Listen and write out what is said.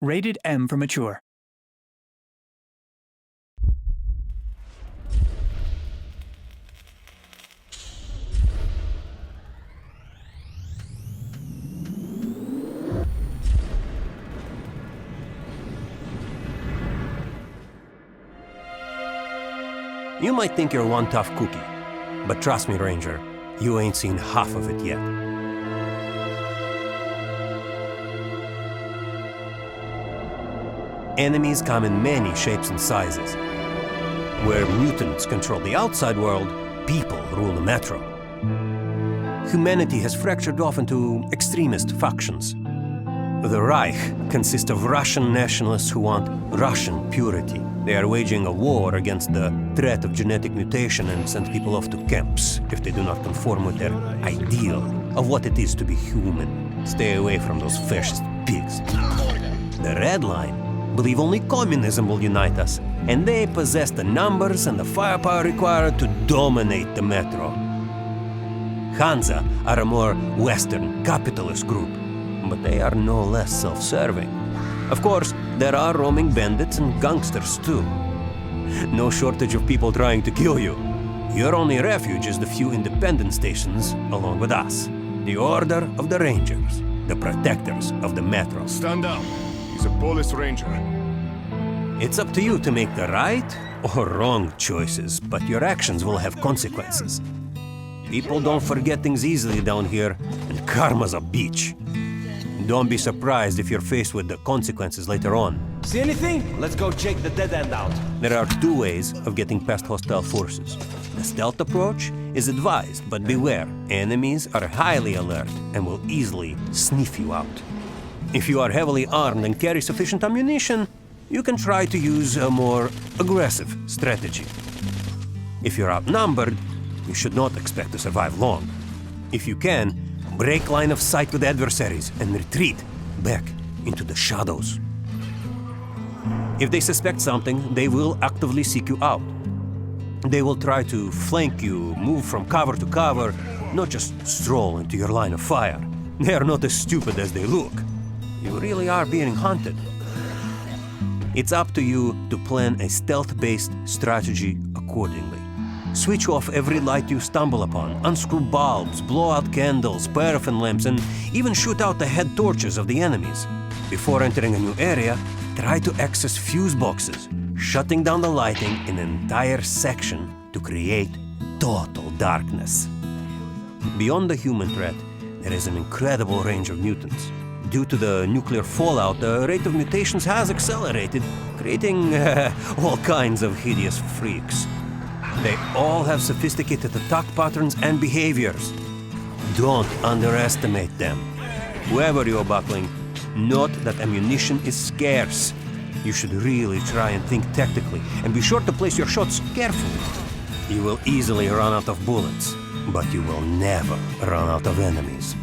Rated M for mature. You might think you're one tough cookie, but trust me, Ranger, you ain't seen half of it yet. Enemies come in many shapes and sizes. Where mutants control the outside world, people rule the metro. Humanity has fractured off into extremist factions. The Reich consists of Russian nationalists who want Russian purity. They are waging a war against the threat of genetic mutation and send people off to camps if they do not conform with their ideal of what it is to be human. Stay away from those fascist pigs. The Red Line believe only communism will unite us, and they possess the numbers and the firepower required to dominate the metro. Hansa are a more Western capitalist group, but they are no less self-serving. Of course, there are roaming bandits and gangsters too. No shortage of people trying to kill you. Your only refuge is the few independent stations along with us. The Order of the Rangers, the protectors of the metro. Stand down. He's a police ranger. It's up to you to make the right or wrong choices, but your actions will have consequences. People don't forget things easily down here, and karma's a bitch. Don't be surprised if you're faced with the consequences later on. See anything? Let's go check the dead end out. There are two ways of getting past hostile forces. The stealth approach is advised, but beware, enemies are highly alert and will easily sniff you out. If you are heavily armed and carry sufficient ammunition, you can try to use a more aggressive strategy. If you're outnumbered, you should not expect to survive long. If you can, break line of sight with adversaries and retreat back into the shadows. If they suspect something, they will actively seek you out. They will try to flank you, move from cover to cover, not just stroll into your line of fire. They are not as stupid as they look. You really are being hunted. It's up to you to plan a stealth-based strategy accordingly. Switch off every light you stumble upon, unscrew bulbs, blow out candles, paraffin lamps, and even shoot out the head torches of the enemies. Before entering a new area, try to access fuse boxes, shutting down the lighting in an entire section to create total darkness. Beyond the human threat, there is an incredible range of mutants. Due to the nuclear fallout, the rate of mutations has accelerated, creating all kinds of hideous freaks. They all have sophisticated attack patterns and behaviors. Don't underestimate them. Whoever you're battling, note that ammunition is scarce. You should really try and think tactically, and be sure to place your shots carefully. You will easily run out of bullets, but you will never run out of enemies.